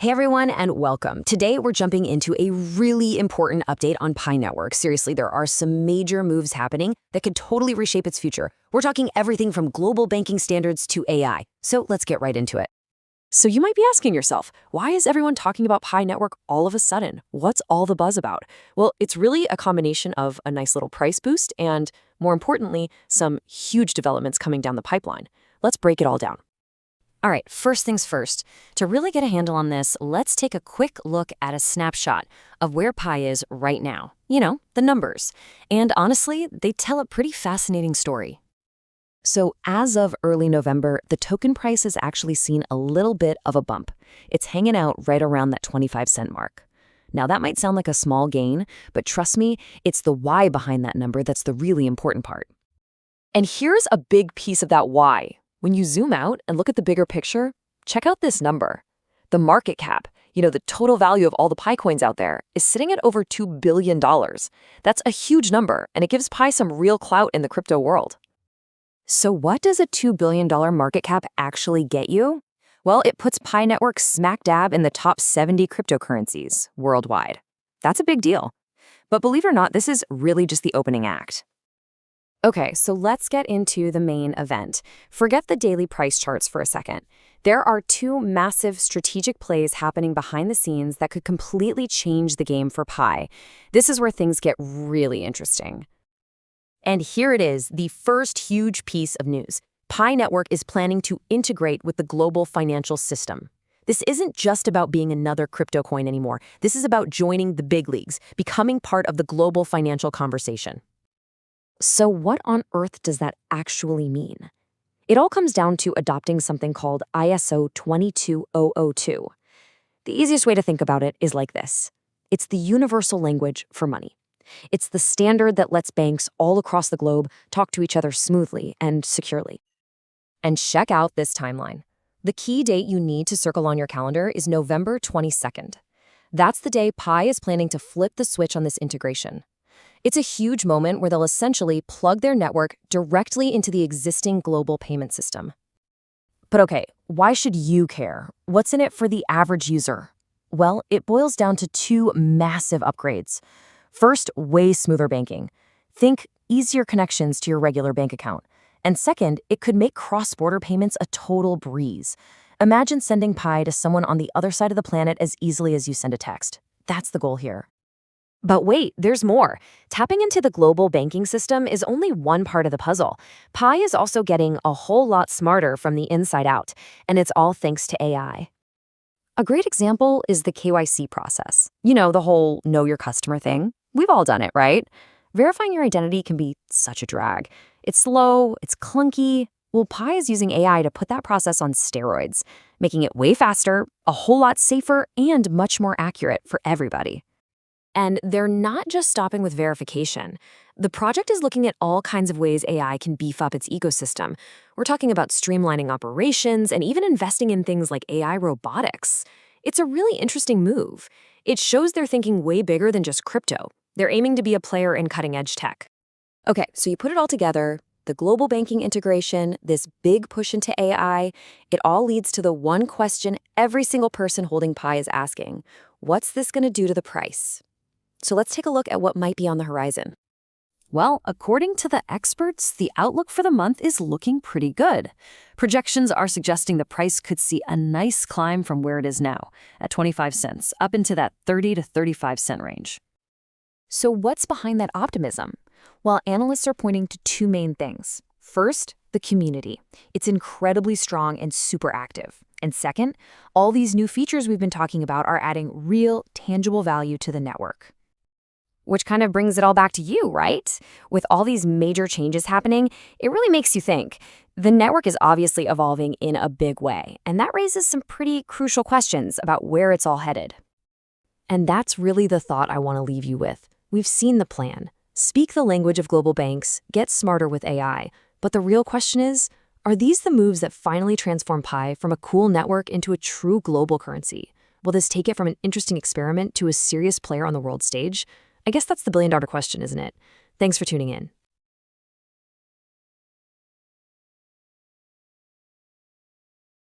Hey everyone, and welcome. Today we're jumping into a really important update on Pi Network. Seriously, there are some major moves happening that could totally reshape its future. We're talking everything from global banking standards to AI. So let's get right into it. So you might be asking yourself, why is everyone talking about Pi Network all of a sudden? What's all the buzz about? Well, it's really a combination of a nice little price boost and, more importantly, some huge developments coming down the pipeline. Let's break it all down. All right, first things first. To really get a handle on this, let's take a quick look at a snapshot of where Pi is right now. You know, the numbers. And honestly, they tell a pretty fascinating story. So as of early November, the token price has actually seen a little bit of a bump. It's hanging out right around that 25-cent mark. Now, that might sound like a small gain, but trust me, it's the why behind that number that's the really important part. And here's a big piece of that why. When you zoom out and look at the bigger picture, check out this number. The market cap, the total value of all the Pi coins out there, is sitting at over $2 billion. That's a huge number, and it gives Pi some real clout in the crypto world. So what does a $2 billion market cap actually get you? Well, it puts Pi Network smack dab in the top 70 cryptocurrencies worldwide. That's a big deal. But believe it or not, this is really just the opening act. Okay, so let's get into the main event. Forget the daily price charts for a second. There are two massive strategic plays happening behind the scenes that could completely change the game for Pi. This is where things get really interesting. And here it is, the first huge piece of news. Pi Network is planning to integrate with the global financial system. This isn't just about being another crypto coin anymore. This is about joining the big leagues, becoming part of the global financial conversation. So what on earth does that actually mean? It all comes down to adopting something called ISO 22002. The easiest way to think about it is like this. It's the universal language for money. It's the standard that lets banks all across the globe talk to each other smoothly and securely. And check out this timeline. The key date you need to circle on your calendar is November 22nd. That's the day Pi is planning to flip the switch on this integration. It's a huge moment where they'll essentially plug their network directly into the existing global payment system. But okay, why should you care? What's in it for the average user? Well, it boils down to two massive upgrades. First, way smoother banking. Think easier connections to your regular bank account. And second, it could make cross-border payments a total breeze. Imagine sending Pi to someone on the other side of the planet as easily as you send a text. That's the goal here. But wait, there's more. Tapping into the global banking system is only one part of the puzzle. Pi is also getting a whole lot smarter from the inside out, and it's all thanks to AI. A great example is the KYC process. The whole know your customer thing. We've all done it, right? Verifying your identity can be such a drag. It's slow, it's clunky. Well, Pi is using AI to put that process on steroids, making it way faster, a whole lot safer, and much more accurate for everybody. And they're not just stopping with verification. The project is looking at all kinds of ways AI can beef up its ecosystem. We're talking about streamlining operations and even investing in things like AI robotics. It's a really interesting move. It shows they're thinking way bigger than just crypto. They're aiming to be a player in cutting-edge tech. Okay, so you put it all together, the global banking integration, this big push into AI, it all leads to the one question every single person holding Pi is asking. What's this going to do to the price? So let's take a look at what might be on the horizon. Well, according to the experts, the outlook for the month is looking pretty good. Projections are suggesting the price could see a nice climb from where it is now, at 25 cents, up into that 30 to 35 cent range. So what's behind that optimism? Well, analysts are pointing to two main things. First, the community. It's incredibly strong and super active. And second, all these new features we've been talking about are adding real, tangible value to the network. Which kind of brings it all back to you, right? With all these major changes happening, it really makes you think. The network is obviously evolving in a big way, and that raises some pretty crucial questions about where it's all headed. And that's really the thought I want to leave you with. We've seen the plan. Speak the language of global banks, get smarter with AI. But the real question is, are these the moves that finally transform Pi from a cool network into a true global currency? Will this take it from an interesting experiment to a serious player on the world stage? I guess that's the billion-dollar question, isn't it? Thanks for tuning in.